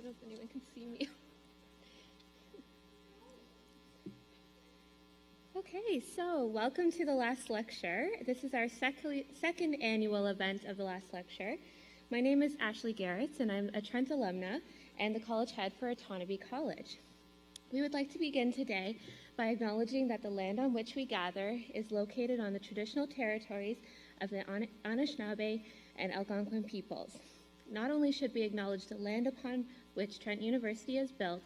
know if anyone can see me. Okay, so welcome to the last lecture. This is our second annual event of the last lecture. My name is Ashley Garrett, and I'm a Trent alumna and the college head for Otonabee College. We would like to begin today by acknowledging that the land on which we gather is located on the traditional territories of the Anishinaabe and Algonquin peoples. Not only should we acknowledge the land upon which Trent University is built,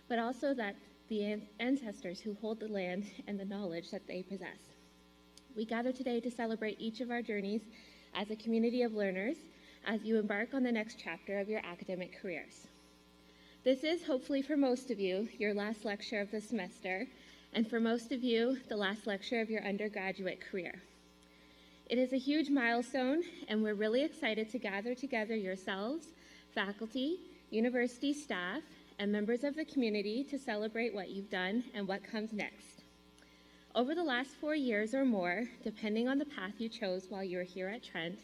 but also that the ancestors who hold the land and the knowledge that they possess. We gather today to celebrate each of our journeys as a community of learners as you embark on the next chapter of your academic careers. This is, hopefully for most of you, your last lecture of the semester, and for most of you, the last lecture of your undergraduate career. It is a huge milestone, and we're really excited to gather together yourselves, faculty, university staff, and members of the community to celebrate what you've done and what comes next. Over the last 4 years or more, depending on the path you chose while you were here at Trent,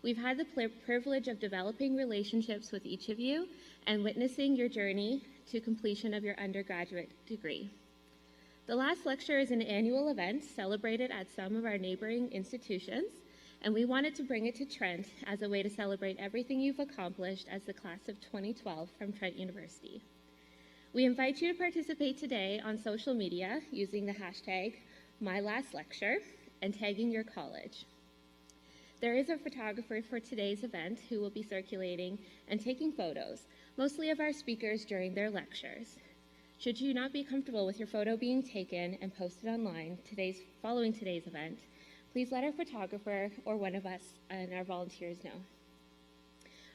we've had the privilege of developing relationships with each of you and witnessing your journey to completion of your undergraduate degree. The last lecture is an annual event celebrated at some of our neighboring institutions, and we wanted to bring it to Trent as a way to celebrate everything you've accomplished as the class of 2012 from Trent University. We invite you to participate today on social media using the hashtag #MyLastLecture and tagging your college. There is a photographer for today's event who will be circulating and taking photos, mostly of our speakers during their lectures. Should you not be comfortable with your photo being taken and posted online following today's event, please let our photographer or one of us and our volunteers know.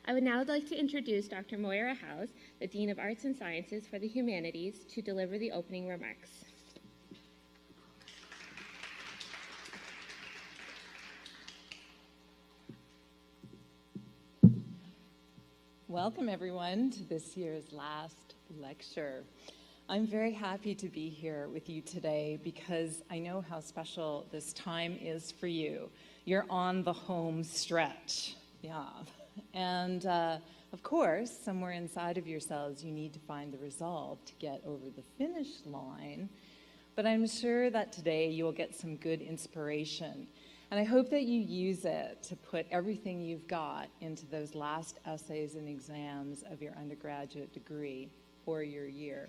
I would now like to introduce Dr. Moira Howes, the Dean of Arts and Sciences for the Humanities, to deliver the opening remarks. Welcome, everyone, to this year's last lecture. I'm very happy to be here with you today because I know how special this time is for you. You're on the home stretch. Yeah. And of course, somewhere inside of yourselves, you need to find the resolve to get over the finish line. But I'm sure that today you'll get some good inspiration. And I hope that you use it to put everything you've got into those last essays and exams of your undergraduate degree or your year.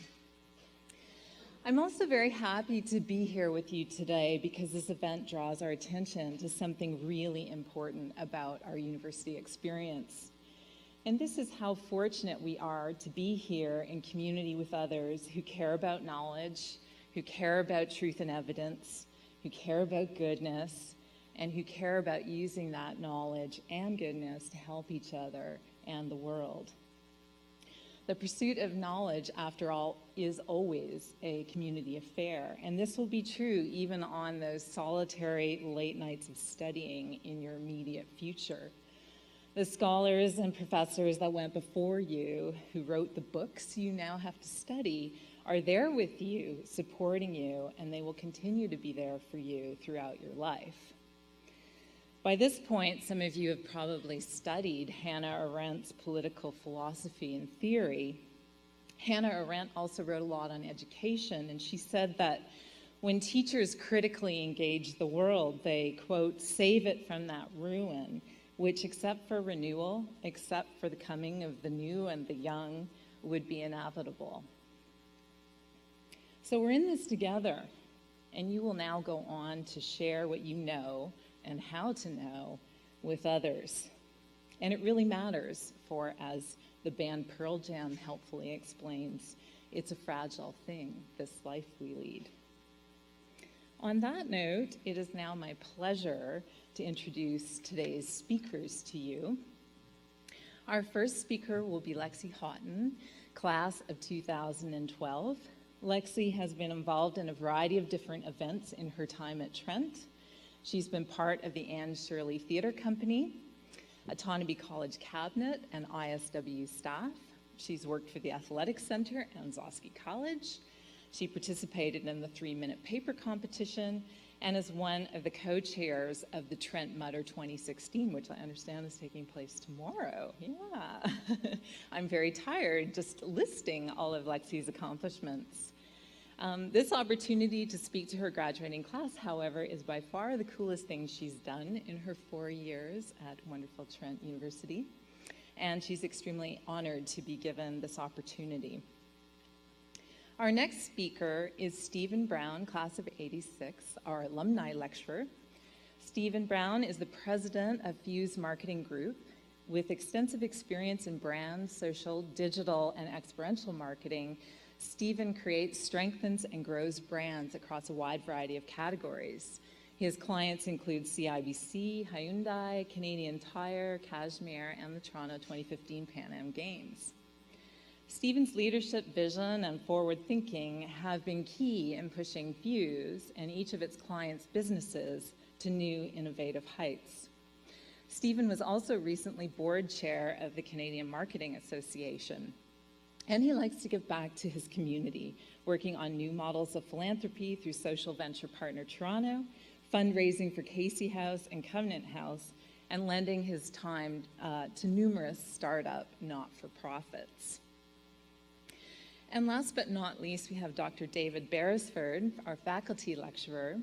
I'm also very happy to be here with you today because this event draws our attention to something really important about our university experience. And this is how fortunate we are to be here in community with others who care about knowledge, who care about truth and evidence, who care about goodness, and who care about using that knowledge and goodness to help each other and the world. The pursuit of knowledge, after all, is always a community affair, and this will be true even on those solitary late nights of studying in your immediate future. The scholars and professors that went before you, who wrote the books you now have to study, are there with you, supporting you, and they will continue to be there for you throughout your life. By this point, some of you have probably studied Hannah Arendt's political philosophy and theory. Hannah Arendt also wrote a lot on education, and she said that when teachers critically engage the world, they, quote, save it from that ruin, which, except for renewal, except for the coming of the new and the young, would be inevitable. So we're in this together, and you will now go on to share what you know and how to know with others. And it really matters, for as the band Pearl Jam helpfully explains, it's a fragile thing, this life we lead. On that note, it is now my pleasure to introduce today's speakers to you. Our first speaker will be Lexi Houghton, class of 2012. Lexi has been involved in a variety of different events in her time at Trent. She's been part of the Anne Shirley Theater Company, Otonabee College Cabinet, and ISW staff. She's worked for the Athletics Center and Zosky College. She participated in the 3-minute paper competition and is one of the co-chairs of the Trent Mutter 2016, which I understand is taking place tomorrow. Yeah. I'm very tired just listing all of Lexi's accomplishments. This opportunity to speak to her graduating class, however, is by far the coolest thing she's done in her 4 years at wonderful Trent University, and she's extremely honored to be given this opportunity. Our next speaker is Stephen Brown, class of '86, our alumni lecturer. Stephen Brown is the president of Fuse Marketing Group. With extensive experience in brand, social, digital, and experiential marketing, Stephen creates, strengthens, and grows brands across a wide variety of categories. His clients include CIBC, Hyundai, Canadian Tire, Cashmere, and the Toronto 2015 Pan Am Games. Stephen's leadership, vision, and forward thinking have been key in pushing Fuse and each of its clients' businesses to new innovative heights. Stephen was also recently board chair of the Canadian Marketing Association, and he likes to give back to his community, working on new models of philanthropy through Social Venture Partner Toronto, fundraising for Casey House and Covenant House, and lending his time to numerous startup not-for-profits. And last but not least, we have Dr. David Beresford, our faculty lecturer.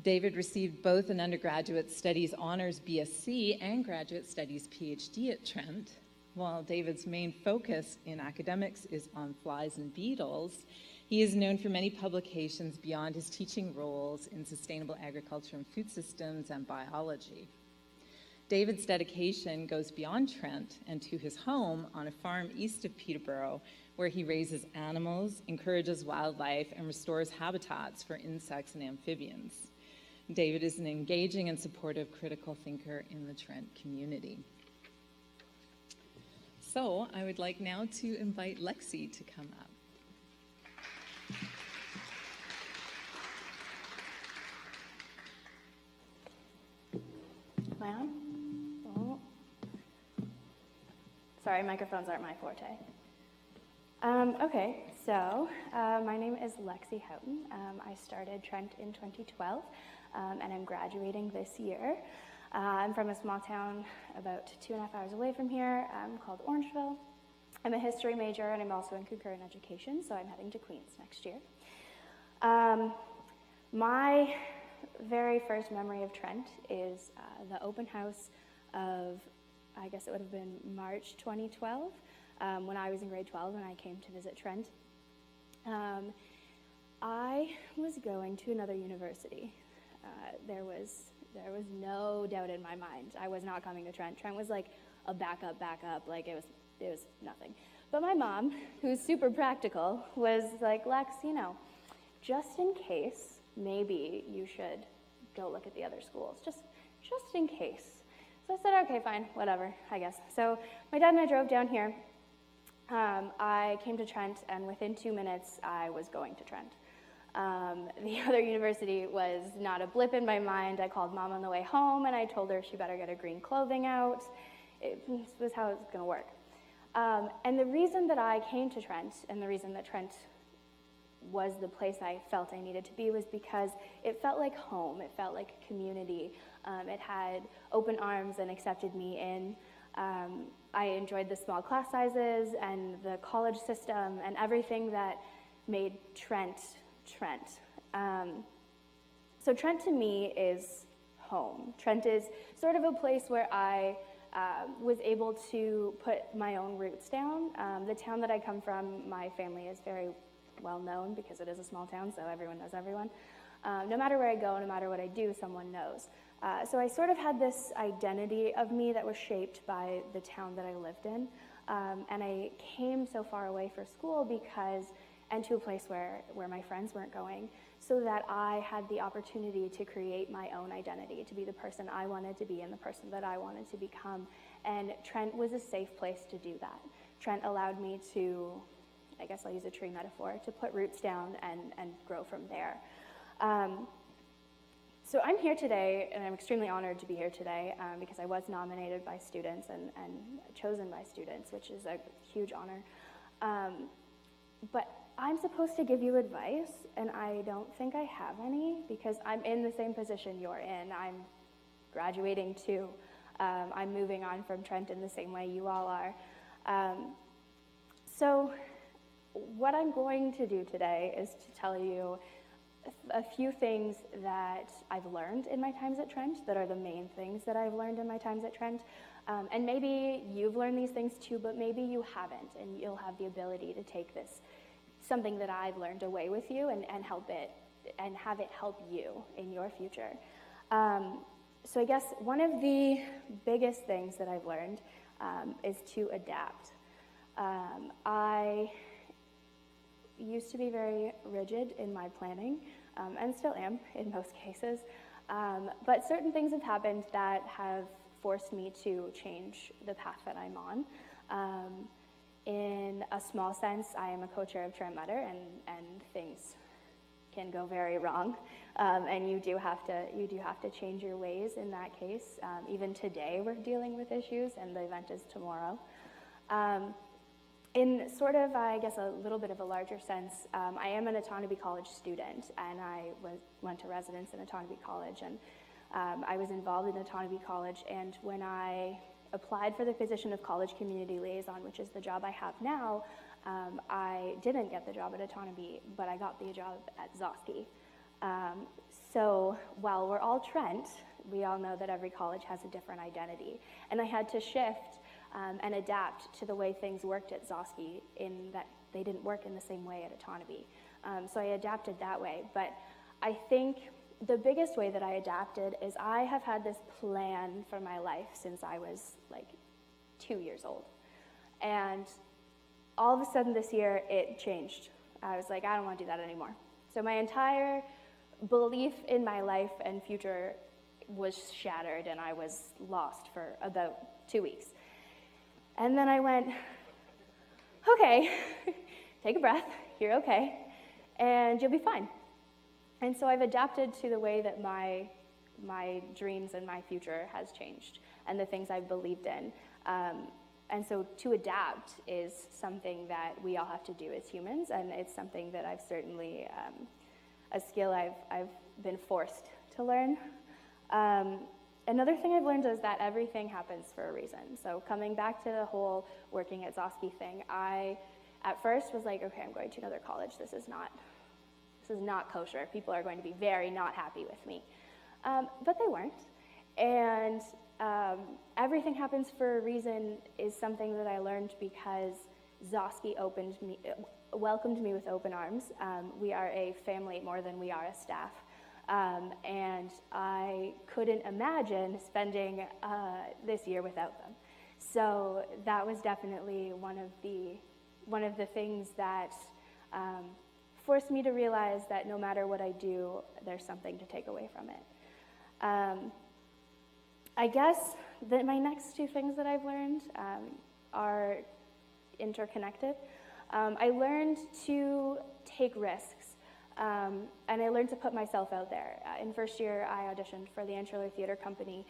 David received both an undergraduate studies honors BSc and graduate studies PhD at Trent. While David's main focus in academics is on flies and beetles, he is known for many publications beyond his teaching roles in sustainable agriculture and food systems and biology. David's dedication goes beyond Trent and to his home on a farm east of Peterborough, where he raises animals, encourages wildlife, and restores habitats for insects and amphibians. David is an engaging and supportive critical thinker in the Trent community. So I would like now to invite Lexi to come up. Am I on? Oh. Sorry, microphones aren't my forte. Okay, so my name is Lexi Houghton. I started Trent in 2012, and I'm graduating this year. I'm from a small town about 2.5 hours away from here called Orangeville. I'm a history major, and I'm also in concurrent education, so I'm heading to Queens next year. My very first memory of Trent is the open house of, I guess it would have been March 2012, when I was in grade 12 and I came to visit Trent. I was going to another university. There was no doubt in my mind. I was not coming to Trent. Trent was like a backup, like it was nothing. But my mom, who's super practical, was like, Lex, just in case, maybe you should go look at the other schools, just in case. So I said, okay, fine, whatever, I guess. So my dad and I drove down here. I came to Trent, and within 2 minutes, I was going to Trent. The other university was not a blip in my mind. I called Mom on the way home, and I told her she better get her green clothing out. This was how it was going to work. And the reason that I came to Trent, and the reason that Trent was the place I felt I needed to be, was because it felt like home. It felt like community. It had open arms and accepted me in. I enjoyed the small class sizes and the college system and everything that made Trent. So Trent to me is home. Trent is sort of a place where I was able to put my own roots down. The town that I come from, my family is very well known because it is a small town, so everyone knows everyone. No matter where I go, no matter what I do, someone knows. So I sort of had this identity of me that was shaped by the town that I lived in. And I came so far away for school and to a place where my friends weren't going, so that I had the opportunity to create my own identity, to be the person I wanted to be and the person that I wanted to become. And Trent was a safe place to do that. Trent allowed me to, I guess I'll use a tree metaphor, to put roots down and grow from there. So I'm here today, and I'm extremely honored to be here today because I was nominated by students and chosen by students, which is a huge honor. But I'm supposed to give you advice, and I don't think I have any because I'm in the same position you're in. I'm graduating too. I'm moving on from Trent in the same way you all are. So what I'm going to do today is to tell you a few things that I've learned in my times at Trent that are the main things that I've learned in my times at Trent. And maybe you've learned these things too, but maybe you haven't, and you'll have the ability to take this, something that I've learned, away with you and help it, and have it help you in your future. So I guess one of the biggest things that I've learned is to adapt. I used to be very rigid in my planning, and still am in most cases, but certain things have happened that have forced me to change the path that I'm on. In a small sense, I am a co-chair of Trent Mutter, and things can go very wrong, and you do have to change your ways in that case. Even today, we're dealing with issues, and the event is tomorrow. In sort of, I guess, a little bit of a larger sense, I am an Otonabee College student, and I went to residence in Otonabee College, and I was involved in Otonabee College, and when I applied for the position of College Community Liaison, which is the job I have now, I didn't get the job at Otonabee, but I got the job at Zosky. So while we're all Trent, we all know that every college has a different identity, and I had to shift and adapt to the way things worked at Zosky, in that they didn't work in the same way at Otonabee. So I adapted that way, but I think the biggest way that I adapted is I have had this plan for my life since I was like 2 years old. And all of a sudden this year, it changed. I was like, I don't want to do that anymore. So my entire belief in my life and future was shattered, and I was lost for about 2 weeks. And then I went, okay, take a breath, you're okay, and you'll be fine. And so I've adapted to the way that my dreams and my future has changed, and the things I've believed in. And so to adapt is something that we all have to do as humans, and it's something that I've certainly, a skill I've been forced to learn. Another thing I've learned is that everything happens for a reason. So coming back to the whole working at Zosky thing, I at first was like, okay, I'm going to another college. This is not kosher. People are going to be very not happy with me. But they weren't. And everything happens for a reason is something that I learned because Zosky welcomed me with open arms. We are a family more than we are a staff. And I couldn't imagine spending this year without them. So that was definitely one of the things that forced me to realize that no matter what I do, there's something to take away from it. I guess that my next two things that I've learned are interconnected. I learned to take risks. And I learned to put myself out there. In first year, I auditioned for the Insular Theater Company,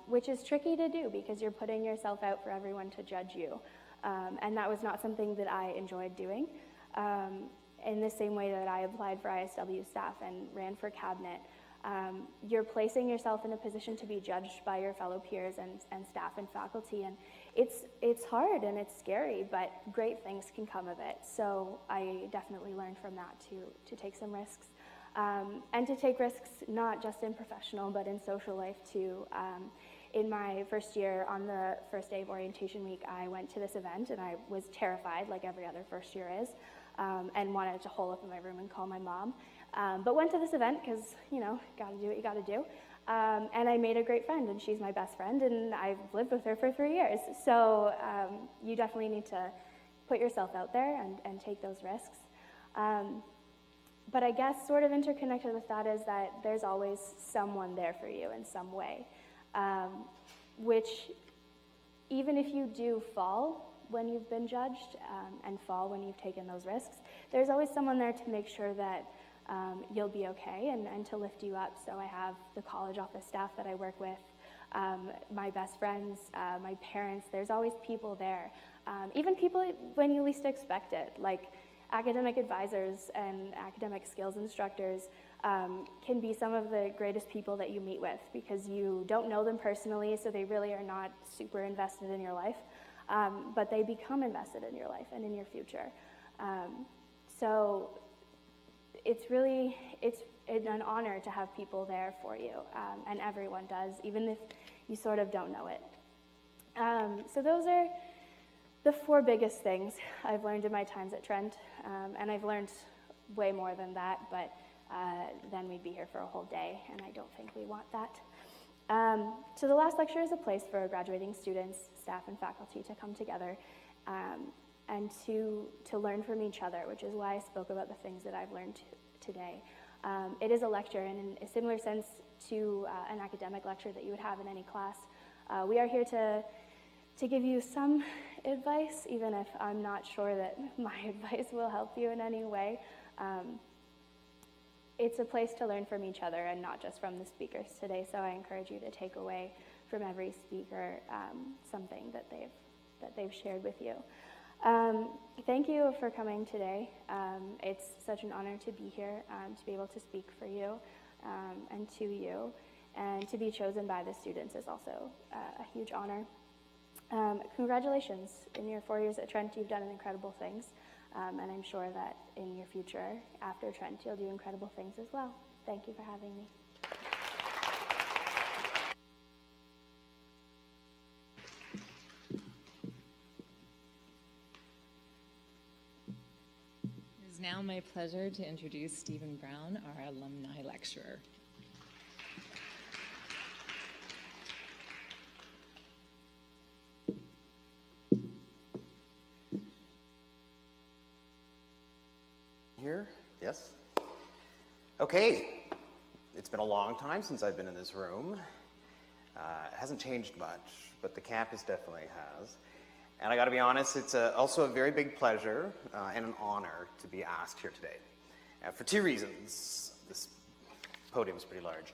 which is tricky to do because you're putting yourself out for everyone to judge you. And that was not something that I enjoyed doing. In the same way that I applied for ISW staff and ran for cabinet, you're placing yourself in a position to be judged by your fellow peers and staff and faculty, and it's hard and it's scary, but great things can come of it. So I definitely learned from that to take some risks, and to take risks not just in professional but in social life too. In my first year, on the first day of orientation week, I went to this event, and I was terrified, like every other first year is, and wanted to hole up in my room and call my mom. But went to this event because, gotta do what you gotta do. And I made a great friend, and she's my best friend, and I've lived with her for 3 years. So you definitely need to put yourself out there and take those risks. But I guess sort of interconnected with that is that there's always someone there for you in some way, which even if you do fall when you've been judged and fall when you've taken those risks, there's always someone there to make sure that you'll be okay and to lift you up. So I have the college office staff that I work with, my best friends, my parents. There's always people there, even people when you least expect it. Like academic advisors and academic skills instructors can be some of the greatest people that you meet with, because you don't know them personally, so they really are not super invested in your life, but they become invested in your life and in your future. So it's an honor to have people there for you, and everyone does, even if you sort of don't know it. So those are the 4 biggest things I've learned in my times at Trent, and I've learned way more than that, but then we'd be here for a whole day, and I don't think we want that. So the last lecture is a place for graduating students, staff, and faculty to come together and to learn from each other, which is why I spoke about the things that I've learned today. It is a lecture, and in a similar sense to an academic lecture that you would have in any class, we are here to give you some advice, even if I'm not sure that my advice will help you in any way. It's a place to learn from each other and not just from the speakers today, so I encourage you to take away from every speaker something that they've shared with you. Thank you for coming today. It's such an honor to be here, to be able to speak for you and to you, and to be chosen by the students is also a huge honor. Congratulations. In your 4 years at Trent, you've done incredible things, and I'm sure that in your future after Trent, you'll do incredible things as well. Thank you for having me. It is now my pleasure to introduce Stephen Brown, our alumni lecturer. Here? Yes? Okay. It's been a long time since I've been in this room. It hasn't changed much, but the campus definitely has. And I gotta be honest, it's also a very big pleasure and an honor to be asked here today. For 2 reasons. This podium is pretty large.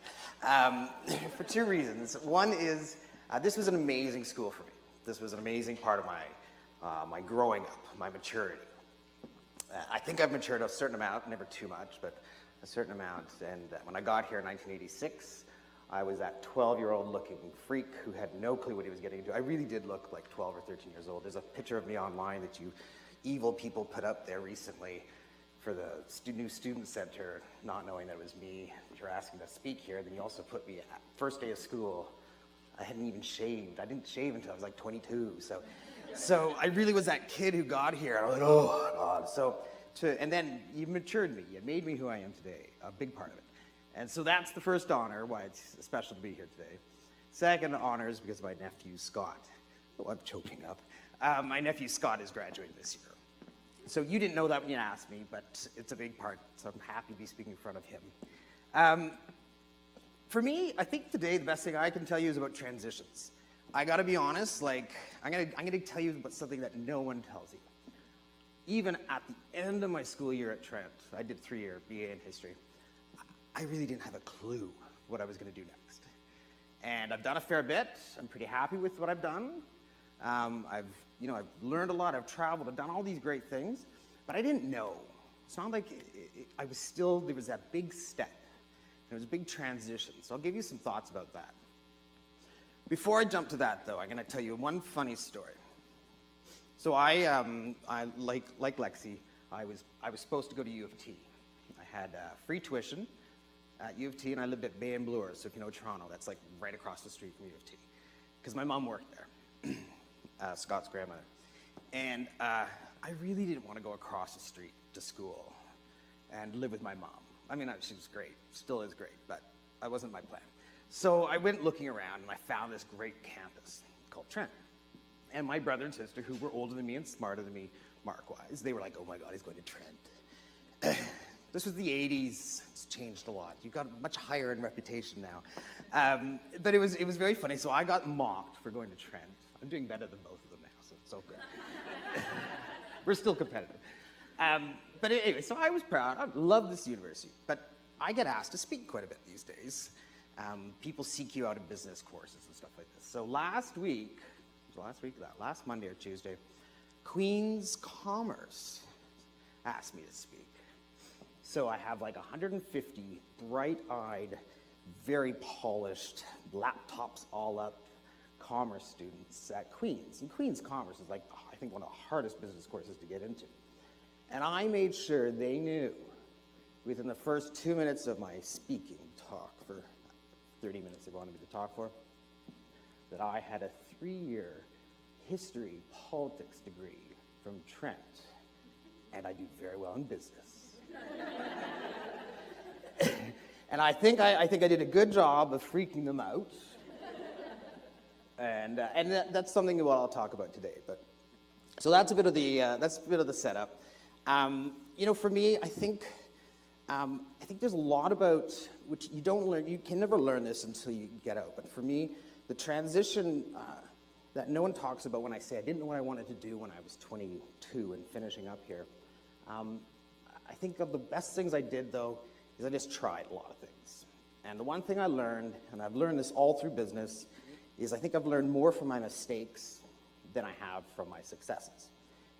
For 2 reasons. One is, this was an amazing school for me. This was an amazing part of my growing up, my maturity. I think I've matured a certain amount, never too much, but a certain amount. And when I got here in 1986, I was that 12-year-old looking freak who had no clue what he was getting into. I really did look like 12 or 13 years old. There's a picture of me online that you evil people put up there recently for the new student center, not knowing that it was me that you're asking to speak here. Then you also put me at first day of school. I hadn't even shaved. I didn't shave until I was like 22. So I really was that kid who got here. I was like, oh, God. And then you matured me. You made me who I am today, a big part of it. And so that's the first honor, why it's special to be here today. Second honor is because my nephew, Scott. Oh, I'm choking up. My nephew, Scott, is graduating this year. So you didn't know that when you asked me, but it's a big part, so I'm happy to be speaking in front of him. For me, I think today the best thing I can tell you is about transitions. I gotta be honest, I'm gonna tell you about something that no one tells you. Even at the end of my school year at Trent, I did 3-year BA in history, I really didn't have a clue what I was gonna do next. And I've done a fair bit. I'm pretty happy with what I've done. I've learned a lot, I've traveled, I've done all these great things, but I didn't know. It's not like there was that big step. There was a big transition. So I'll give you some thoughts about that. Before I jump to that, though, I'm going to tell you one funny story. So I like Lexi, I was supposed to go to U of T. I had free tuition at U of T, and I lived at Bay and Bloor, so if you know Toronto, that's like right across the street from U of T, because my mom worked there, Scott's grandmother. And I really didn't want to go across the street to school and live with my mom. I mean, she was great, still is great, but that wasn't my plan. So I went looking around, and I found this great campus called Trent. And my brother and sister, who were older than me and smarter than me, Mark-wise, they were like, oh my God, he's going to Trent. This was the 80s. It's changed a lot. You've got much higher in reputation now. But it was very funny. So I got mocked for going to Trent. I'm doing better than both of them now, so it's so good. We're still competitive. But anyway, so I was proud. I love this university. But I get asked to speak quite a bit these days. People seek you out in business courses and stuff like this. So last Monday or Tuesday, Queen's Commerce asked me to speak. So I have like 150 bright-eyed, very polished, laptops all up, commerce students at Queen's. And Queen's Commerce is like, I think, one of the hardest business courses to get into. And I made sure they knew within the first 2 minutes of my speaking talk for 30 minutes they wanted me to talk for, that I had a 3-year history politics degree from Trent, and I do very well in business. And I think I did a good job of freaking them out. And that's something that I'll talk about today. But so that's a bit of the setup. For me, I think there's a lot about which you don't learn. You can never learn this until you get out. But for me, the transition that no one talks about when I say I didn't know what I wanted to do when I was 22 and finishing up here. I think of the best things I did, though, is I just tried a lot of things. And the one thing I learned, and I've learned this all through business, is I think I've learned more from my mistakes than I have from my successes.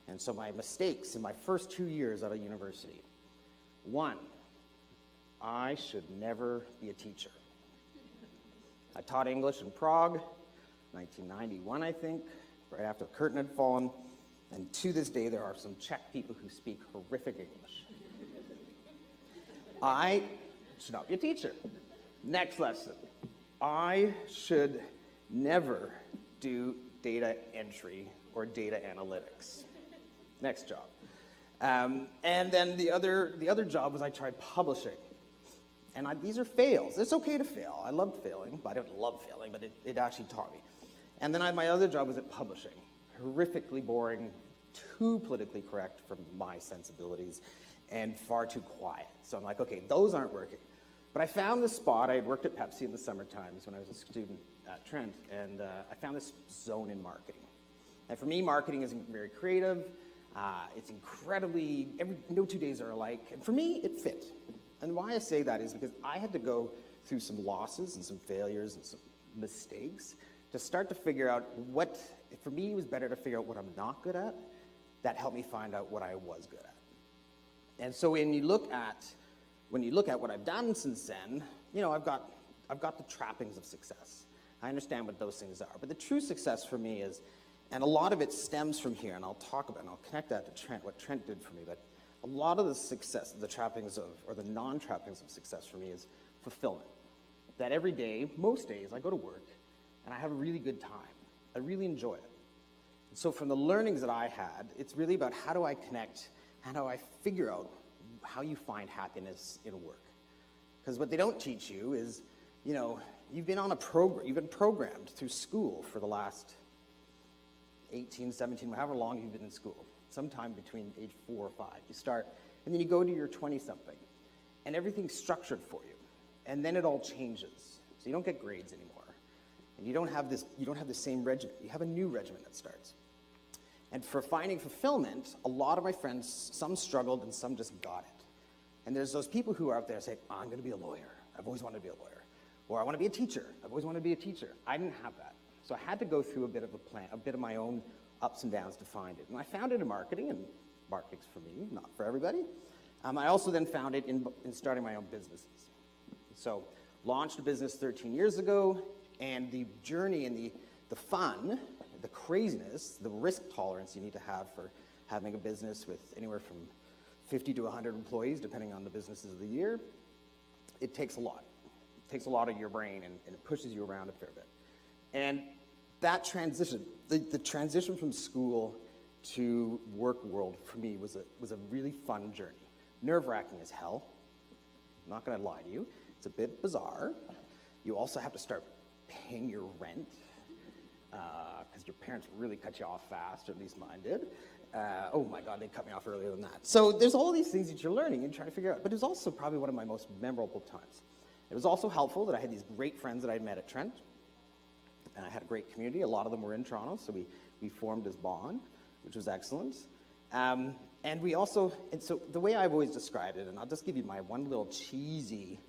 And so my mistakes in my first 2 years out of university, one, I should never be a teacher. I taught English in Prague, 1991, I think, right after the curtain had fallen. And to this day, there are some Czech people who speak horrific English. I should not be a teacher. Next lesson. I should never do data entry or data analytics. Next job. And then the other job was I tried publishing. And these are fails. It's okay to fail. I loved failing, but I didn't love failing, but it actually taught me. And then my other job was at publishing. Horrifically boring, too politically correct for my sensibilities, and far too quiet. So I'm like, okay, those aren't working. But I found this spot. I had worked at Pepsi in the summer times when I was a student at Trent, and I found this zone in marketing. And for me, marketing is very creative. It's incredibly, no 2 days are alike. And for me, it fit. And why I say that is because I had to go through some losses and some failures and some mistakes to start to figure out what, for me, it was better to figure out what I'm not good at. That helped me find out what I was good at. And so when you look at what I've done since then, I've got the trappings of success. I understand what those things are. But the true success for me is, and a lot of it stems from here, and I'll talk about it, and I'll connect that to Trent, what Trent did for me, but a lot of the success, the trappings of, or the non-trappings of success for me is fulfillment. That every day, most days, I go to work, and I have a really good time. I really enjoy it. And so from the learnings that I had, it's really about how do I connect, how do I figure out how you find happiness in work. Because what they don't teach you is, you've been on a program, you've been programmed through school for the last 18, 17, however long you've been in school, sometime between age 4 or 5. You start, and then you go to your 20-something, and everything's structured for you. And then it all changes. So you don't get grades anymore. And you don't have the same regimen. You have a new regimen that starts. And for finding fulfillment, a lot of my friends, some struggled and some just got it. And there's those people who are out there saying, I'm going to be a lawyer. I've always wanted to be a lawyer. Or I want to be a teacher. I've always wanted to be a teacher. I didn't have that. So I had to go through a bit of a plan, a bit of my own ups and downs to find it. And I found it in marketing, and marketing's for me, not for everybody. I also then found it in starting my own businesses. So launched a business 13 years ago, and the journey and the fun, the craziness, the risk tolerance you need to have for having a business with anywhere from 50 to 100 employees, depending on the businesses of the year, it takes a lot. It takes a lot of your brain, and it pushes you around a fair bit. And that transition, the transition from school to work world for me was a really fun journey. Nerve-wracking as hell. I'm not going to lie to you. It's a bit bizarre. You also have to start paying your rent because your parents really cut you off fast, or at least mine did. Oh my God, they cut me off earlier than that. So there's all these things that you're learning and trying to figure out, but it was also probably one of my most memorable times. It was also helpful that I had these great friends that I had met at Trent, and I had a great community. A lot of them were in Toronto, so we formed this bond, which was excellent. And so the way I've always described it, and I'll just give you my one little cheesy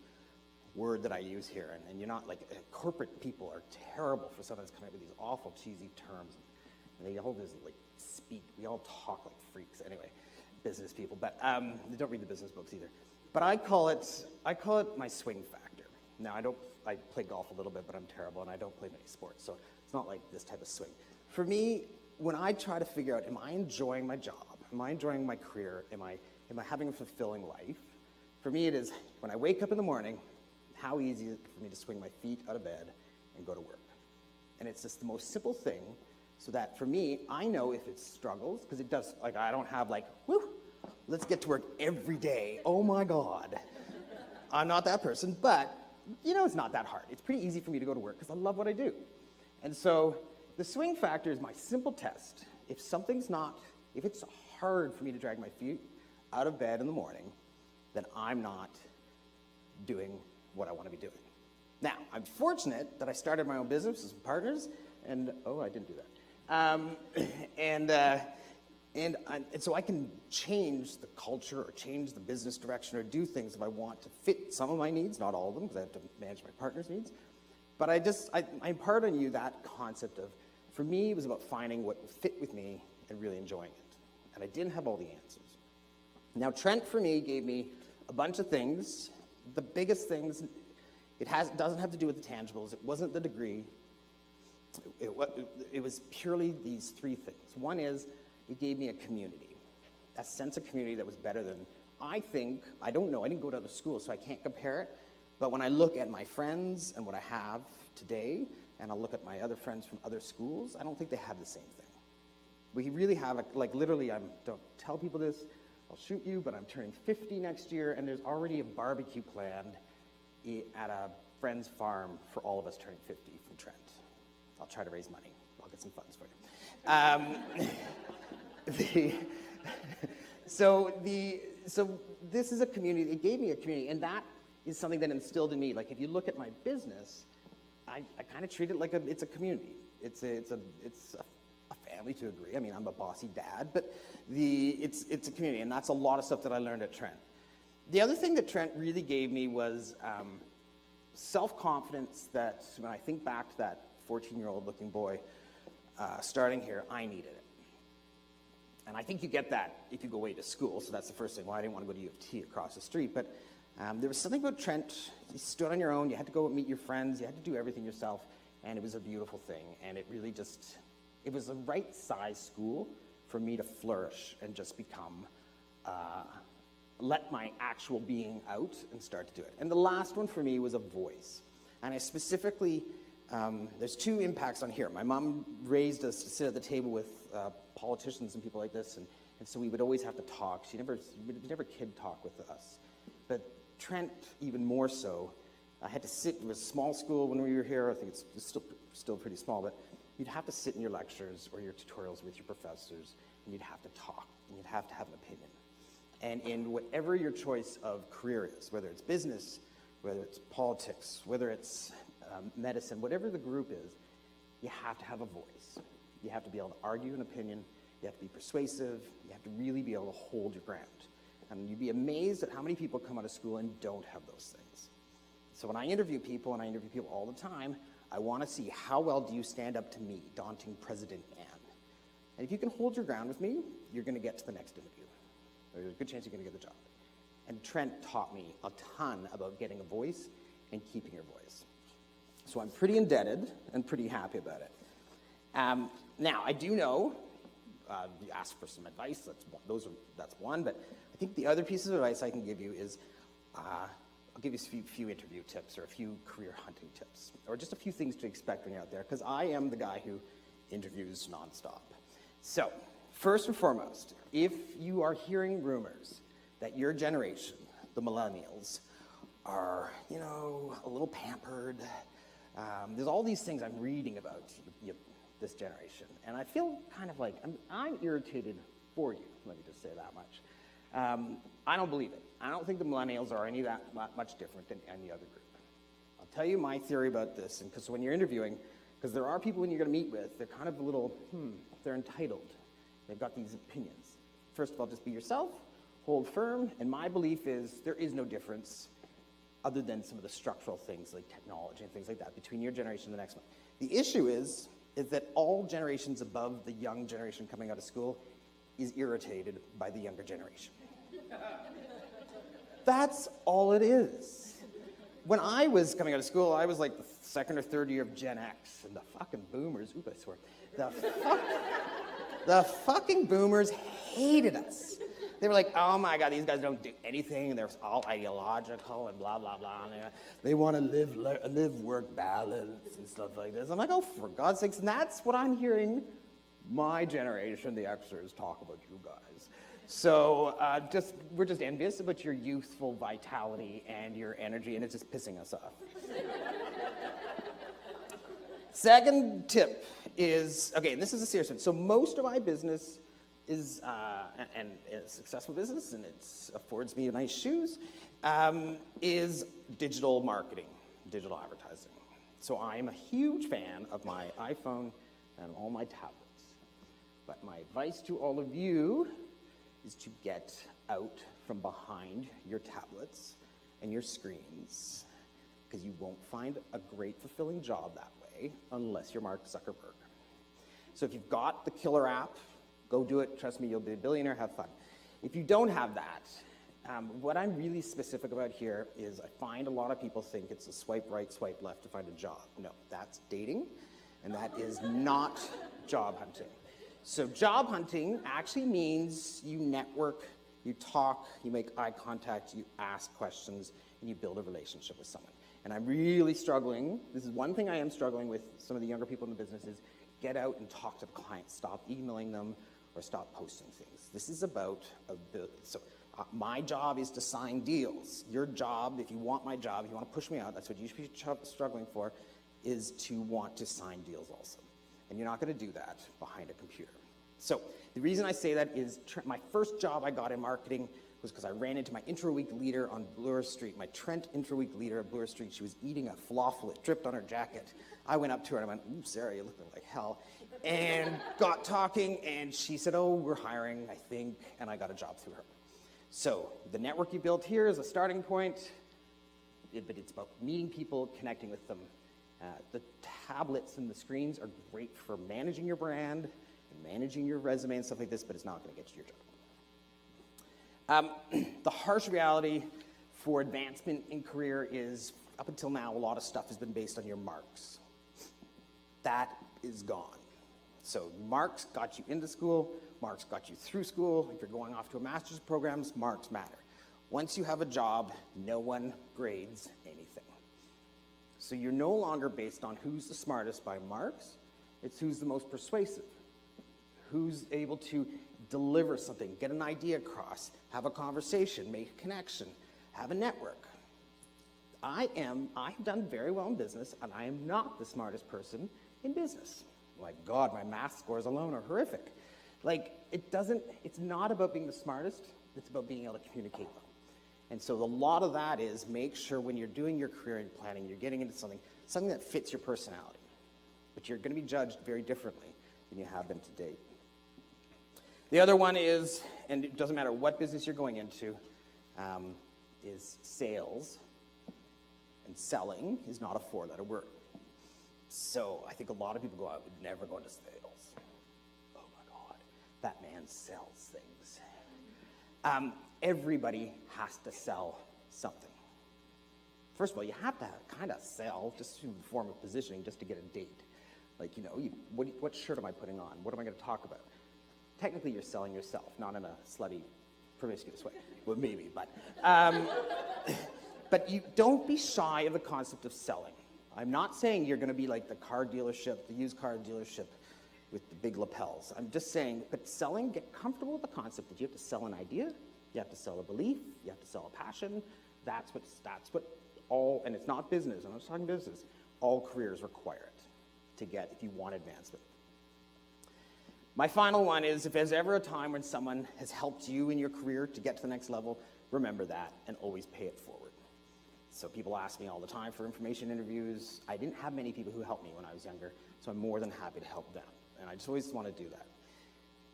word that I use here, and you're not like, corporate people are terrible for sometimes coming up with these awful cheesy terms, and they all just like speak, we all talk like freaks anyway. business people, but they don't read the business books either. But I call it my swing factor. Now, I play golf a little bit, but I'm terrible, and I don't play many sports, so it's not like this type of swing. For me, when I try to figure out, am I enjoying my job? Am I enjoying my career? Am I having a fulfilling life? For me, it is when I wake up in the morning, how easy is it for me to swing my feet out of bed and go to work? And it's just the most simple thing, so that for me, I know if it struggles, because it does, like, I don't have like, whoo, let's get to work every day. Oh my God. I'm not that person, but it's not that hard. It's pretty easy for me to go to work because I love what I do. And so the swing factor is my simple test. If it's hard for me to drag my feet out of bed in the morning, then I'm not doing what I want to be doing. Now, I'm fortunate that I started my own business with some partners, and I didn't do that. And so I can change the culture or change the business direction or do things if I want to fit some of my needs, not all of them, because I have to manage my partner's needs. But I impart on you that concept of, for me, it was about finding what would fit with me and really enjoying it. And I didn't have all the answers. Now, Trent, for me, gave me a bunch of things. The biggest things, it doesn't have to do with the tangibles. It wasn't the degree. It was purely these three things. One is, it gave me a community, a sense of community that was better than, I don't know, I didn't go to other schools, so I can't compare it. But when I look at my friends and what I have today, and I look at my other friends from other schools, I don't think they have the same thing. We really have, literally, don't tell people this, I'll shoot you, but I'm turning 50 next year, and there's already a barbecue planned at a friend's farm for all of us turning 50 from Trent. I'll try to raise money. I'll get some funds for you. So this is a community. It gave me a community, and that is something that instilled in me. Like, if you look at my business, I kind of treat it like it's a community. It's a family to a degree. I mean, I'm a bossy dad, but it's a community, and that's a lot of stuff that I learned at Trent. The other thing that Trent really gave me was self-confidence. That when I think back to that 14-year-old looking boy starting here, I needed it. And I think you get that if you go away to school, so that's the first thing. Well, I didn't want to go to U of T across the street, but there was something about Trent. You stood on your own, you had to go meet your friends, you had to do everything yourself, and it was a beautiful thing. And it really it was the right size school for me to flourish and just become, let my actual being out and start to do it. And the last one for me was a voice. And I specifically, there's two impacts on here. My mom raised us to sit at the table with politicians and people like this, and so we would always have to talk. She never kid talk with us. But Trent, even more so, I had to sit. It was a small school when we were here. I think it's still pretty small, but you'd have to sit in your lectures or your tutorials with your professors, and you'd have to talk, and you'd have to have an opinion. And in whatever your choice of career is, whether it's business, whether it's politics, whether it's medicine, whatever the group is, you have to have a voice. You have to be able to argue an opinion. You have to be persuasive. You have to really be able to hold your ground. And you'd be amazed at how many people come out of school and don't have those things. So when I interview people, and I interview people all the time, I want to see how well do you stand up to me, daunting president man. And if you can hold your ground with me, you're going to get to the next interview. There's a good chance you're going to get the job. And Trent taught me a ton about getting a voice and keeping your voice. So I'm pretty indebted and pretty happy about it. Now, I do know, you asked for some advice, that's one, but I think the other piece of advice I can give you is, I'll give you a few interview tips or a few career hunting tips, or just a few things to expect when you're out there, because I am the guy who interviews nonstop. So, first and foremost, if you are hearing rumors that your generation, the millennials, are, a little pampered, there's all these things I'm reading about this generation, and I feel kind of like I'm irritated for you. Let me just say that much. I don't believe it. I don't think the millennials are any that much different than any other group. I'll tell you my theory about this, and because when you're interviewing, because there are people when you're going to meet with, they're kind of a little, they're entitled. They've got these opinions. First of all, just be yourself, hold firm, and my belief is there is no difference other than some of the structural things like technology and things like that between your generation and the next one. The issue is that all generations above the young generation coming out of school is irritated by the younger generation. That's all it is. When I was coming out of school, I was like the second or third year of Gen X, and the fucking boomers, oop, I swear, the fucking boomers hated us. They were like, oh my God, these guys don't do anything, and they're all ideological and blah, blah, blah. And they want to live-work balance and stuff like this. I'm like, oh, for God's sakes, and that's what I'm hearing my generation, the Xers, talk about you guys. So we're just envious about your youthful vitality and your energy, and it's just pissing us off. Second tip is, okay, and this is a serious one. So most of my business is, and a successful business, and it affords me nice shoes, is digital marketing, digital advertising. So I'm a huge fan of my iPhone and all my tablets. But my advice to all of you is to get out from behind your tablets and your screens, because you won't find a great fulfilling job that way unless you're Mark Zuckerberg. So if you've got the killer app, go do it. Trust me, you'll be a billionaire. Have fun. If you don't have that, what I'm really specific about here is I find a lot of people think it's a swipe right, swipe left to find a job. No, that's dating, and that is not job hunting. So job hunting actually means you network, you talk, you make eye contact, you ask questions, and you build a relationship with someone. And I'm really struggling. This is one thing I am struggling with some of the younger people in the business is get out and talk to the clients. Stop emailing them or stop posting things. This is about my job is to sign deals. Your job, if you want my job, if you want to push me out, that's what you should be struggling for, is to want to sign deals also. And you're not going to do that behind a computer. So the reason I say that is my first job I got in marketing was because I ran into my intro-week leader on Bloor Street, my Trent intro-week leader at Bloor Street. She was eating a falafel. It dripped on her jacket. I went up to her and I went, ooh, Sarah, you're looking like hell. And got talking, and she said, oh, we're hiring, I think, and I got a job through her. So the network you built here is a starting point, but it's about meeting people, connecting with them. The tablets and the screens are great for managing your brand and managing your resume and stuff like this, but it's not going to get you your job. The harsh reality for advancement in career is, up until now, a lot of stuff has been based on your marks. That is gone. So marks got you into school, marks got you through school. If you're going off to a master's programs, marks matter. Once you have a job, no one grades anything. So you're no longer based on who's the smartest by marks, it's who's the most persuasive, who's able to deliver something, get an idea across, have a conversation, make a connection, have a network. I've done very well in business, and I am not the smartest person in business. My God, my math scores alone are horrific. It's not about being the smartest, it's about being able to communicate well. And so a lot of that is make sure when you're doing your career and planning, you're getting into something that fits your personality. But you're going to be judged very differently than you have been to date. The other one is, and it doesn't matter what business you're going into, is sales. And selling is not a four-letter word. So I think a lot of people go, I would never go into sales. Oh my God, that man sells things. Everybody has to sell something. First of all, you have to kind of sell just in the form of positioning just to get a date. What shirt am I putting on? What am I going to talk about? Technically, you're selling yourself, not in a slutty, promiscuous way. Well, maybe, but but you don't be shy of the concept of selling. I'm not saying you're going to be like the car dealership, the used car dealership with the big lapels. I'm just saying, but selling, get comfortable with the concept that you have to sell an idea, you have to sell a belief, you have to sell a passion. That's what all, and it's not business, I'm not talking business, all careers require it if you want advancement. My final one is, if there's ever a time when someone has helped you in your career to get to the next level, remember that and always pay it forward. So people ask me all the time for information interviews. I didn't have many people who helped me when I was younger, so I'm more than happy to help them. And I just always want to do that.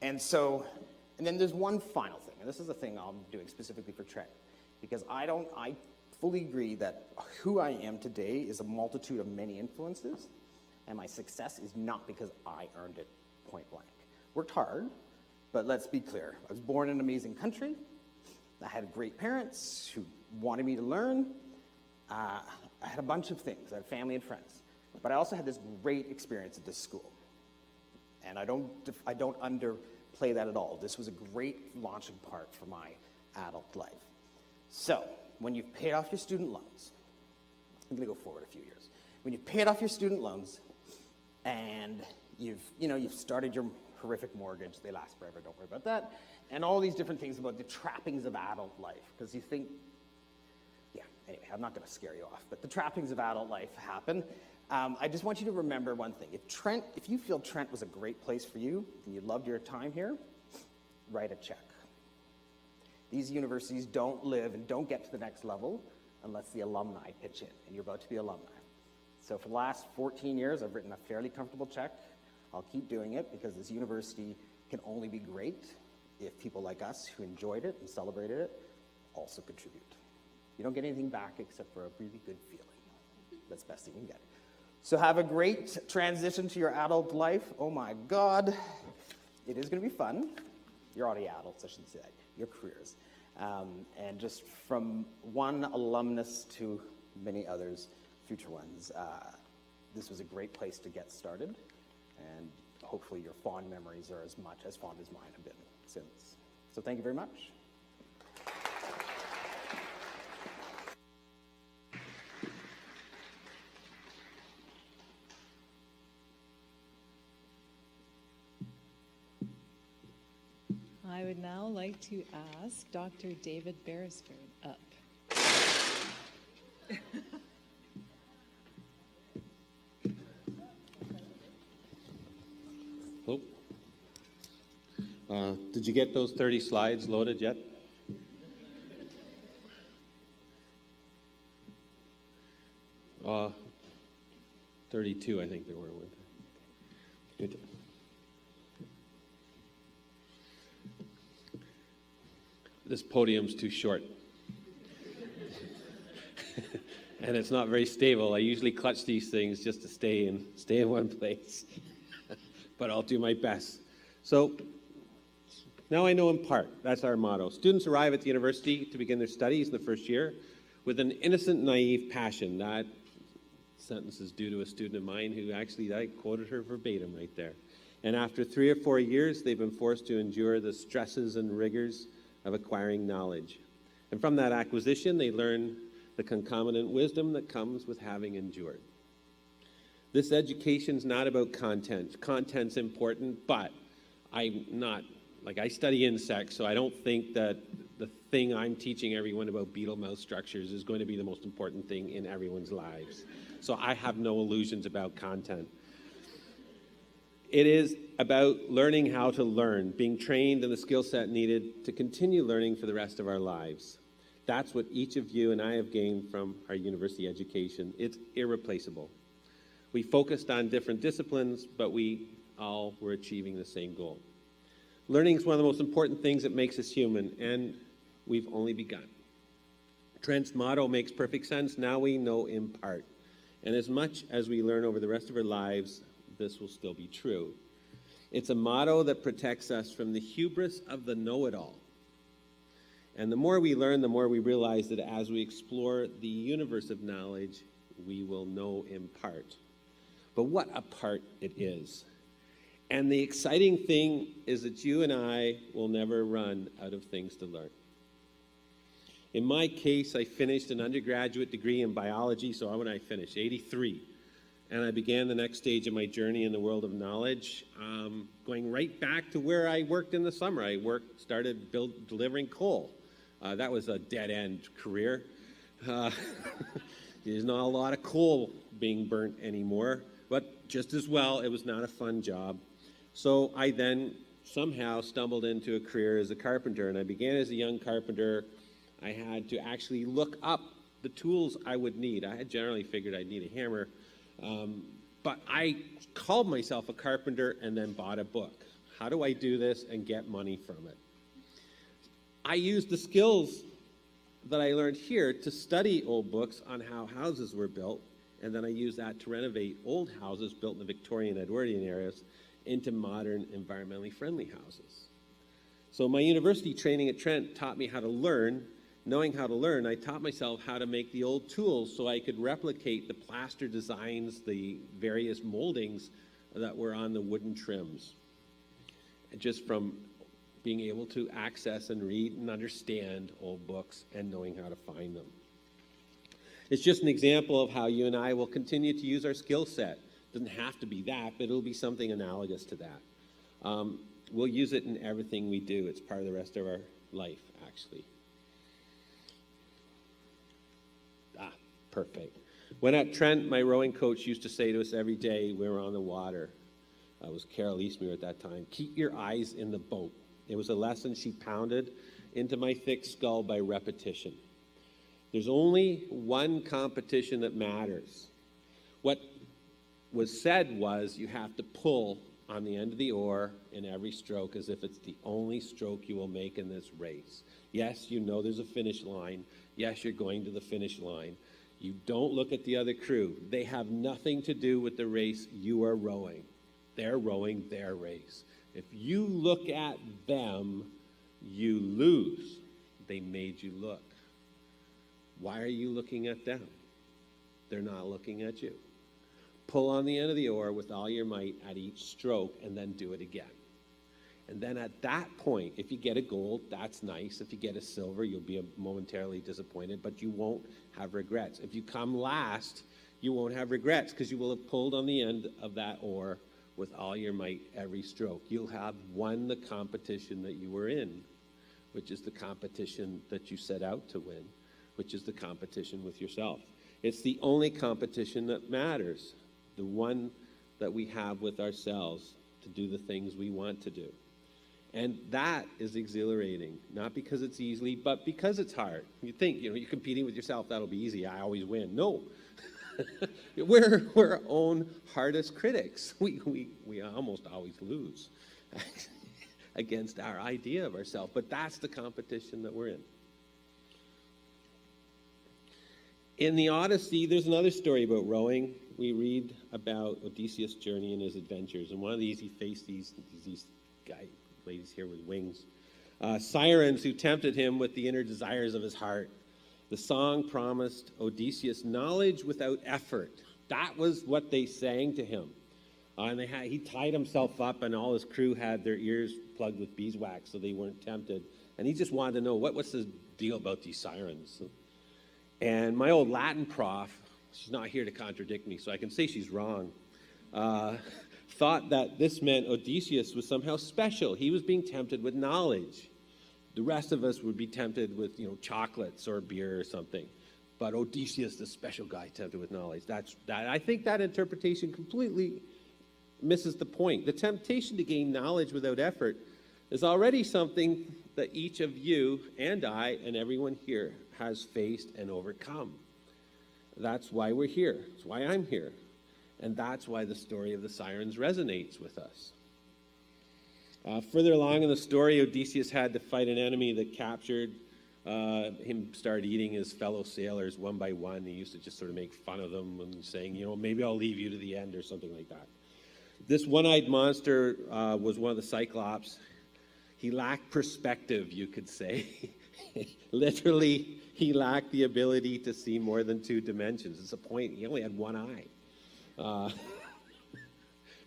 And then there's one final thing, and this is the thing I'm doing specifically for Trent, because I fully agree that who I am today is a multitude of many influences, and my success is not because I earned it point blank. Worked hard, But let's be clear. I was born in an amazing country. I had great parents who wanted me to learn. I had a bunch of things. I had family and friends. But I also had this great experience at this school. And I don't underplay that at all. This was a great launching part for my adult life. So, when you've paid off your student loans, I'm going to go forward a few years. When you've paid off your student loans and you've started your horrific mortgage, they last forever, don't worry about that, and all these different things about the trappings of adult life, because you think, anyway, I'm not going to scare you off, but the trappings of adult life happen. I just want you to remember one thing. If you feel Trent was a great place for you and you loved your time here, write a check. These universities don't live and don't get to the next level unless the alumni pitch in, and you're about to be alumni. So for the last 14 years, I've written a fairly comfortable check. I'll keep doing it because this university can only be great if people like us who enjoyed it and celebrated it also contribute. You don't get anything back except for a really good feeling. That's the best thing you can get. So have a great transition to your adult life. Oh my God, it is going to be fun. You're already adults, I shouldn't say that. Your careers. And just from one alumnus to many others, future ones, this was a great place to get started. And hopefully your fond memories are as much as fond as mine have been since. So thank you very much. I would now like to ask Dr. David Beresford up. Hello. Did you get those 30 slides loaded yet? Uh, 32, I think there were. Good. This podium's too short. And it's not very stable. I usually clutch these things just to stay in one place. But I'll do my best. So, now I know in part. That's our motto. Students arrive at the university to begin their studies in the first year with an innocent, naive passion. That sentence is due to a student of mine who actually, I quoted her verbatim right there. And after 3 or 4 years, they've been forced to endure the stresses and rigors of acquiring knowledge. And from that acquisition, they learn the concomitant wisdom that comes with having endured. This education's not about content. Content's important, but I study insects, so I don't think that the thing I'm teaching everyone about beetle mouth structures is going to be the most important thing in everyone's lives. So I have no illusions about content. It is about learning how to learn, being trained in the skill set needed to continue learning for the rest of our lives. That's what each of you and I have gained from our university education. It's irreplaceable. We focused on different disciplines, but we all were achieving the same goal. Learning is one of the most important things that makes us human, and we've only begun. Trent's motto makes perfect sense. Now we know in part. And as much as we learn over the rest of our lives, this will still be true. It's a motto that protects us from the hubris of the know-it-all. And the more we learn, the more we realize that as we explore the universe of knowledge, we will know in part. But what a part it is. And the exciting thing is that you and I will never run out of things to learn. In my case, I finished an undergraduate degree in biology, so when I finished, 83. And I began the next stage of my journey in the world of knowledge, going right back to where I worked in the summer. I started delivering coal. That was a dead-end career. There's not a lot of coal being burnt anymore, but just as well, it was not a fun job. So I then somehow stumbled into a career as a carpenter, and I began as a young carpenter. I had to actually look up the tools I would need. I had generally figured I'd need a hammer, but I called myself a carpenter and then bought a book. How do I do this and get money from it? I used the skills that I learned here to study old books on how houses were built, and then I used that to renovate old houses built in the Victorian Edwardian eras into modern, environmentally friendly houses. So my university training at Trent taught me how to learn. Knowing how to learn, I taught myself how to make the old tools so I could replicate the plaster designs, the various moldings that were on the wooden trims. Just from being able to access and read and understand old books and knowing how to find them. It's just an example of how you and I will continue to use our skill set. It doesn't have to be that, but it'll be something analogous to that. We'll use it in everything we do. It's part of the rest of our life, actually. Perfect. When at Trent, my rowing coach used to say to us every day we were on the water, it was Carol Eastmere at that time, keep your eyes in the boat. It was a lesson she pounded into my thick skull by repetition. There's only one competition that matters. What was said was you have to pull on the end of the oar in every stroke as if it's the only stroke you will make in this race. Yes, you know there's a finish line. Yes, you're going to the finish line. You don't look at the other crew. They have nothing to do with the race you are rowing. They're rowing their race. If you look at them, you lose. They made you look. Why are you looking at them? They're not looking at you. Pull on the end of the oar with all your might at each stroke and then do it again. And then at that point, if you get a gold, that's nice. If you get a silver, you'll be momentarily disappointed, but you won't have regrets. If you come last, you won't have regrets because you will have pulled on the end of that oar with all your might every stroke. You'll have won the competition that you were in, which is the competition that you set out to win, which is the competition with yourself. It's the only competition that matters, the one that we have with ourselves to do the things we want to do. And that is exhilarating, not because it's easy, but because it's hard. You think, you're competing with yourself, that'll be easy, I always win. No. We're our own hardest critics. We almost always lose against our idea of ourselves, but that's the competition that we're in. In the Odyssey, there's another story about rowing. We read about Odysseus' journey and his adventures, and one of these, he faced these ladies here with wings, sirens who tempted him with the inner desires of his heart. The song promised Odysseus knowledge without effort. That was what they sang to him. And he tied himself up, and all his crew had their ears plugged with beeswax so they weren't tempted. And he just wanted to know, what's the deal about these sirens? And my old Latin prof, she's not here to contradict me, so I can say she's wrong, thought that this meant Odysseus was somehow special. He was being tempted with knowledge. The rest of us would be tempted with, chocolates or beer or something. But Odysseus, the special guy, tempted with knowledge. I think that interpretation completely misses the point. The temptation to gain knowledge without effort is already something that each of you and I and everyone here has faced and overcome. That's why we're here. That's why I'm here. And that's why the story of the sirens resonates with us. Further along in the story, Odysseus had to fight an enemy that captured him, started eating his fellow sailors one by one. He used to just sort of make fun of them and saying, maybe I'll leave you to the end or something like that. This one-eyed monster was one of the Cyclops. He lacked perspective, you could say. Literally, he lacked the ability to see more than two dimensions. It's a point, he only had one eye.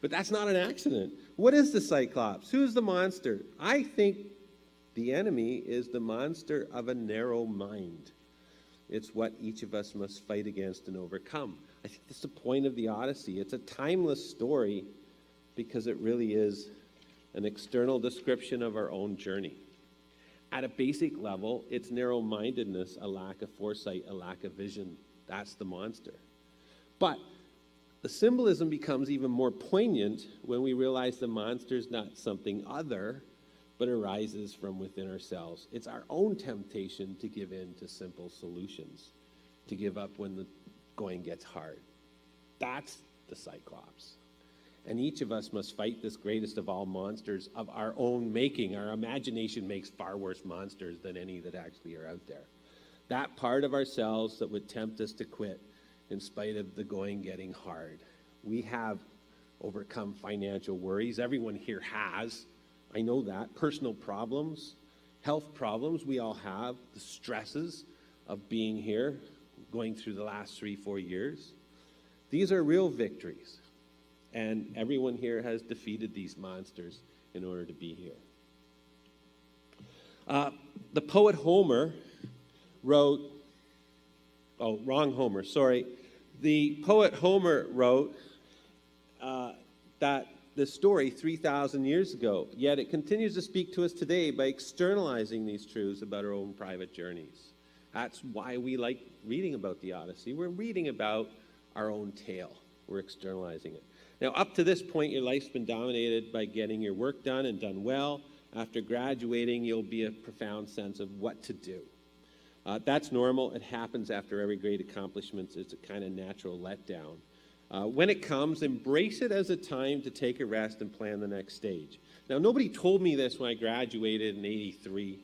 But that's not an accident. What is the Cyclops? Who's the monster? I think the enemy is the monster of a narrow mind. It's what each of us must fight against and overcome. I think that's the point of the Odyssey. It's a timeless story because it really is an external description of our own journey. At a basic level, it's narrow-mindedness, a lack of foresight, a lack of vision. That's the monster. But the symbolism becomes even more poignant when we realize the monster is not something other, but arises from within ourselves. It's our own temptation to give in to simple solutions, to give up when the going gets hard. That's the Cyclops. And each of us must fight this greatest of all monsters of our own making. Our imagination makes far worse monsters than any that actually are out there. That part of ourselves that would tempt us to quit in spite of the going getting hard. We have overcome financial worries. Everyone here has. I know that. Personal problems, health problems we all have, the stresses of being here, going through the last 3-4 years. These are real victories. And everyone here has defeated these monsters in order to be here. The poet Homer wrote, oh, wrong Homer, sorry. The poet Homer wrote that the story 3,000 years ago, yet it continues to speak to us today by externalizing these truths about our own private journeys. That's why we like reading about the Odyssey. We're reading about our own tale. We're externalizing it. Now, up to this point, your life's been dominated by getting your work done and done well. After graduating, you'll be a profound sense of what to do. That's normal. It happens after every great accomplishment. It's a kind of natural letdown. When it comes, embrace it as a time to take a rest and plan the next stage. Now, nobody told me this when I graduated in '83.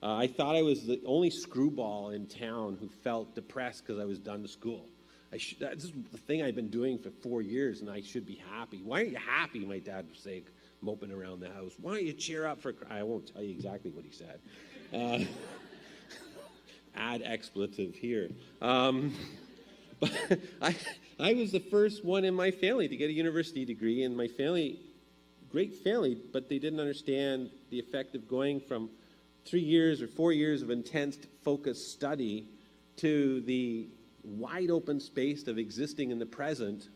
I thought I was the only screwball in town who felt depressed because I was done with school. This is the thing I've been doing for 4 years, and I should be happy. Why aren't you happy? My dad would say, moping around the house. Why don't you cheer up for... I won't tell you exactly what he said. Add expletive here. But I was the first one in my family to get a university degree, and my family, great family, but they didn't understand the effect of going from 3 years or 4 years of intense, focused study to the wide open space of existing in the present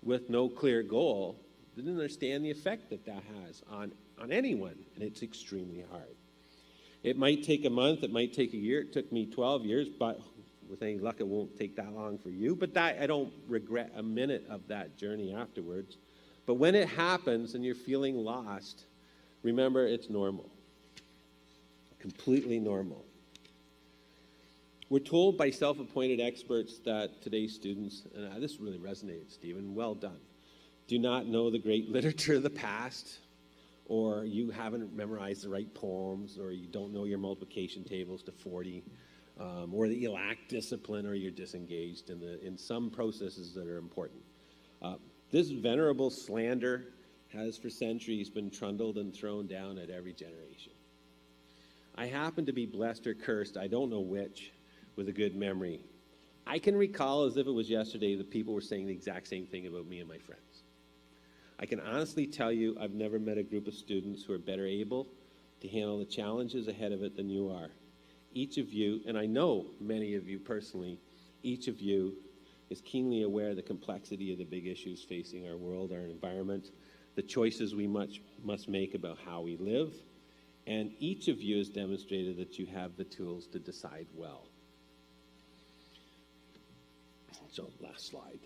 with no clear goal. They didn't understand the effect that has on anyone, and it's extremely hard. It might take a month, it might take a year. It took me 12 years, but with any luck, it won't take that long for you. But I don't regret a minute of that journey afterwards. But when it happens and you're feeling lost, remember it's normal. Completely normal. We're told by self-appointed experts that today's students, and this really resonated, Stephen, well done, do not know the great literature of the past, or you haven't memorized the right poems, or you don't know your multiplication tables to 40, or that you lack discipline, or you're disengaged in some processes that are important. This venerable slander has for centuries been trundled and thrown down at every generation. I happen to be blessed or cursed, I don't know which, with a good memory. I can recall as if it was yesterday that people were saying the exact same thing about me and my friends. I can honestly tell you I've never met a group of students who are better able to handle the challenges ahead of it than you are. Each of you, and I know many of you personally, each of you is keenly aware of the complexity of the big issues facing our world, our environment, the choices we must make about how we live, and each of you has demonstrated that you have the tools to decide well. So, last slide.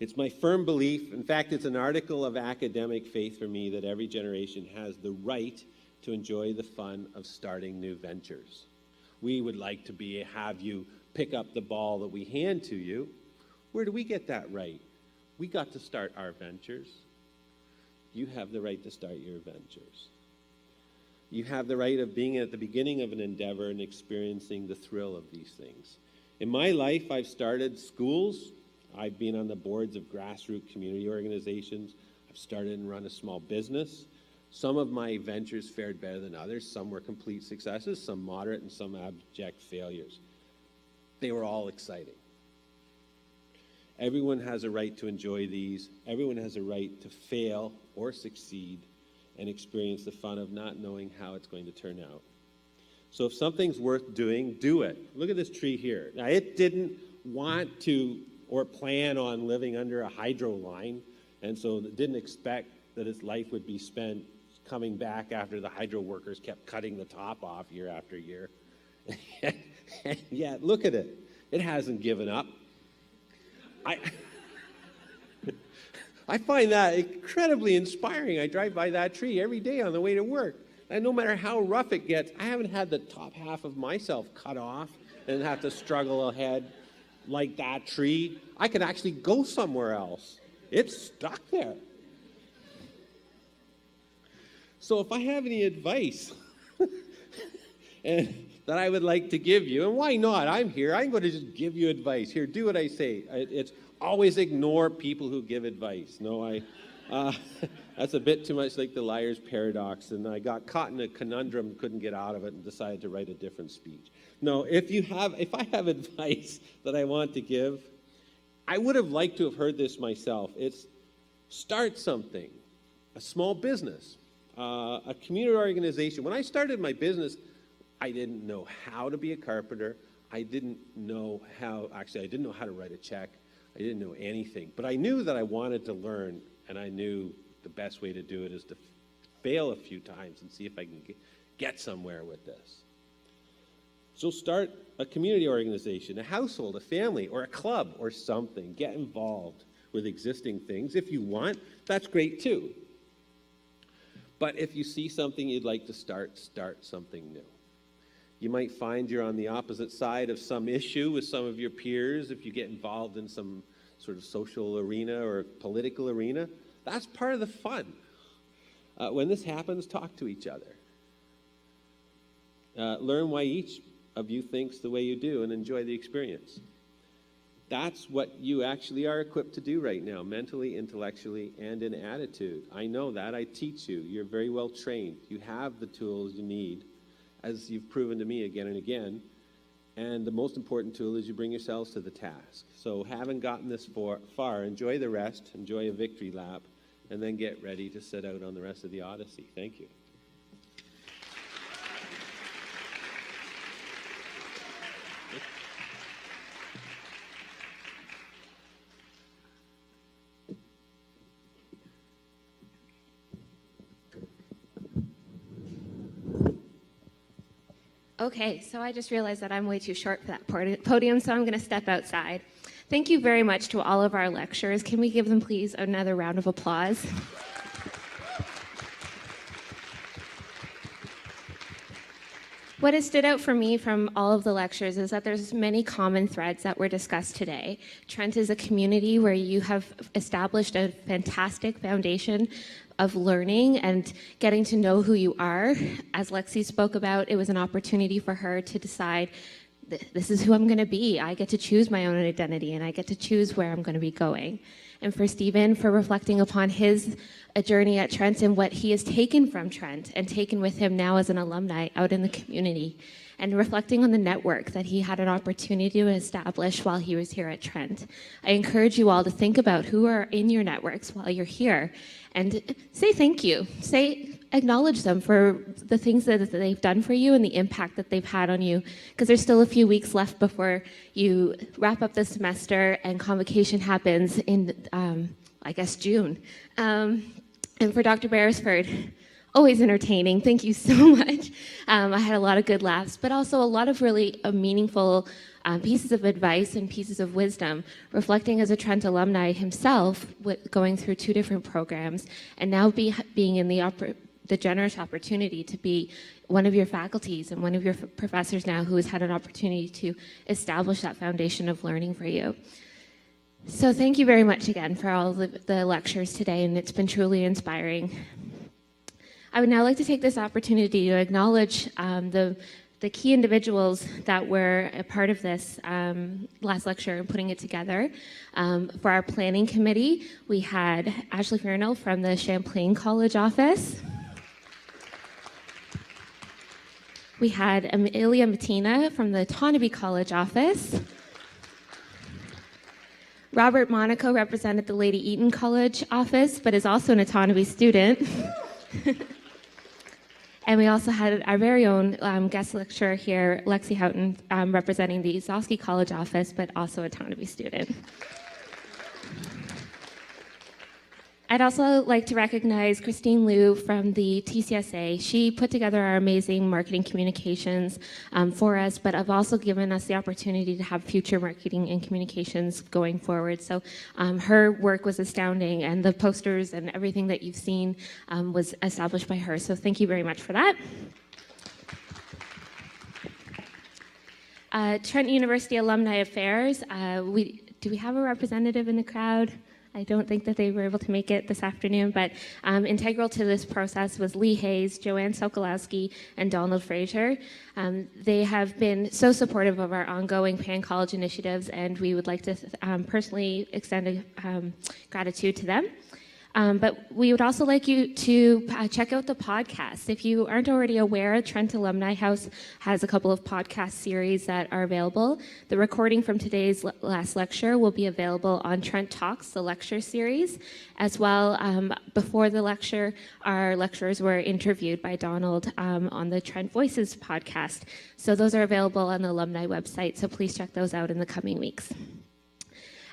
It's my firm belief, in fact, it's an article of academic faith for me, that every generation has the right to enjoy the fun of starting new ventures. We would like to have you pick up the ball that we hand to you. Where do we get that right? We got to start our ventures. You have the right to start your ventures. You have the right of being at the beginning of an endeavor and experiencing the thrill of these things. In my life, I've started schools. I've been on the boards of grassroots community organizations. I've started and run a small business. Some of my ventures fared better than others. Some were complete successes, some moderate, and some abject failures. They were all exciting. Everyone has a right to enjoy these. Everyone has a right to fail or succeed and experience the fun of not knowing how it's going to turn out. So if something's worth doing, do it. Look at this tree here. Now, it didn't want to or plan on living under a hydro line, and so it didn't expect that its life would be spent coming back after the hydro workers kept cutting the top off year after year. And yet, look at it. It hasn't given up. I find that incredibly inspiring. I drive by that tree every day on the way to work. And no matter how rough it gets, I haven't had the top half of myself cut off and have to struggle ahead like that tree. I could actually go somewhere else. It's stuck there. So if I have any advice and that I would like to give you, and why not? I'm here. I'm going to just give you advice. Here, do what I say. It's always ignore people who give advice. No, That's a bit too much like the liar's paradox, and I got caught in a conundrum, couldn't get out of it, and decided to write a different speech. No, if I have advice that I want to give, I would have liked to have heard this myself. It's start something, a small business, a community organization. When I started my business, I didn't know how to be a carpenter. I didn't know how to write a check. I didn't know anything. But I knew that I wanted to learn, and I knew the best way to do it is to fail a few times and see if I can get somewhere with this. So start a community organization, a household, a family, or a club or something. Get involved with existing things. If you want, that's great too. But if you see something you'd like to start something new. You might find you're on the opposite side of some issue with some of your peers if you get involved in some sort of social arena or political arena. That's part of the fun. When this happens, talk to each other. Learn why each of you thinks the way you do and enjoy the experience. That's what you actually are equipped to do right now, mentally, intellectually, and in attitude. I know that. I teach you. You're very well trained. You have the tools you need, as you've proven to me again and again. And the most important tool is you bring yourselves to the task. So having gotten this far, enjoy the rest, enjoy a victory lap, and then get ready to set out on the rest of the Odyssey. Thank you. Okay, so I just realized that I'm way too short for that podium, so I'm going to step outside. Thank you very much to all of our lecturers. Can we give them, please, another round of applause? What has stood out for me from all of the lectures is that there's many common threads that were discussed today. Trent is a community where you have established a fantastic foundation of learning and getting to know who you are. As Lexi spoke about, it was an opportunity for her to decide, this is who I'm going to be. I get to choose my own identity, and I get to choose where I'm going to be going. And for Stephen, for reflecting upon his journey at Trent and what he has taken from Trent and taken with him now as an alumni out in the community, and reflecting on the network that he had an opportunity to establish while he was here at Trent. I encourage you all to think about who are in your networks while you're here and say thank you. Acknowledge them for the things that they've done for you and the impact that they've had on you, because there's still a few weeks left before you wrap up the semester and convocation happens in, I guess, June. And for Dr. Beresford, always entertaining. Thank you so much. I had a lot of good laughs, but also a lot of really meaningful pieces of advice and pieces of wisdom, reflecting as a Trent alumni himself, going through 2 different programs, and now being in the generous opportunity to be one of your faculties and one of your professors now who has had an opportunity to establish that foundation of learning for you. So thank you very much again for all the lectures today, and it's been truly inspiring. I would now like to take this opportunity to acknowledge the key individuals that were a part of this last lecture and putting it together. For our planning committee, we had Ashley Farnell from the Champlain College office. We had Amelia Mattina from the Otonabee College office. Robert Monaco represented the Lady Eaton College office, but is also an Otonabee student. And we also had our very own guest lecturer here, Lexi Houghton, representing the Zosky College office, but also a Otonabee student. I'd also like to recognize Christine Liu from the TCSA. She put together our amazing marketing communications for us, but have also given us the opportunity to have future marketing and communications going forward. So her work was astounding, and the posters and everything that you've seen was established by her. So thank you very much for that. Trent University Alumni Affairs. Do we have a representative in the crowd? I don't think that they were able to make it this afternoon, but integral to this process was Lee Hayes, Joanne Sokolowski, and Donald Fraser. They have been so supportive of our ongoing pan-college initiatives, and we would like to personally extend gratitude to them. But we would also like you to check out the podcast. If you aren't already aware, Trent Alumni House has a couple of podcast series that are available. The recording from today's last lecture will be available on Trent Talks, the lecture series, as well. Before the lecture, our lecturers were interviewed by Donald on the Trent Voices podcast. So those are available on the alumni website, so please check those out in the coming weeks.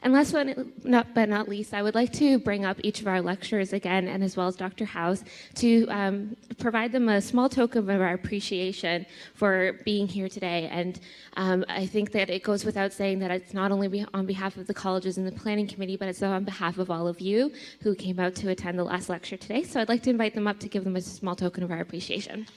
And last but not least, I would like to bring up each of our lecturers again, and as well as Dr. House, to provide them a small token of our appreciation for being here today. And I think that it goes without saying that it's not only on behalf of the colleges and the planning committee, but it's on behalf of all of you who came out to attend the last lecture today. So I'd like to invite them up to give them a small token of our appreciation.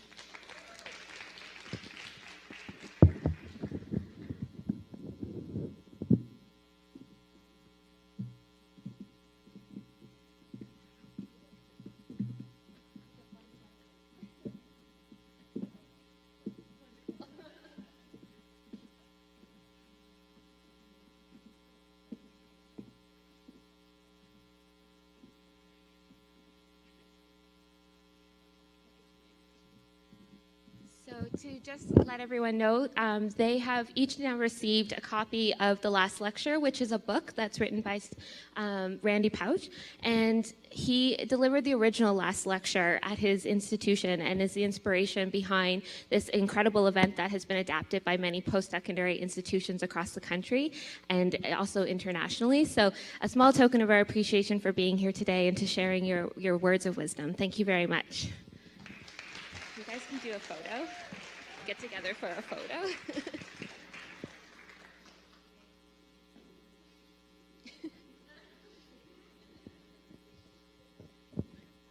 To just let everyone know, they have each now received a copy of the last lecture, which is a book that's written by Randy Pouch, and he delivered the original last lecture at his institution and is the inspiration behind this incredible event that has been adapted by many post-secondary institutions across the country and also internationally. So a small token of our appreciation for being here today and to sharing your words of wisdom. Thank you very much. You guys can do a photo. Get together for a photo.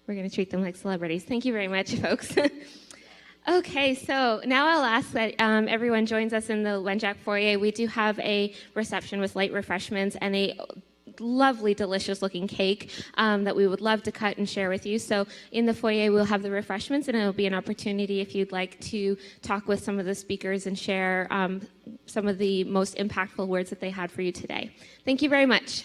We're going to treat them like celebrities. Thank you very much, folks. Okay, so now I'll ask that everyone joins us in the Wenjack foyer. We do have a reception with light refreshments and a lovely, delicious looking cake that we would love to cut and share with you. So in the foyer, we'll have the refreshments, and it'll be an opportunity if you'd like to talk with some of the speakers and share some of the most impactful words that they had for you today. Thank you very much.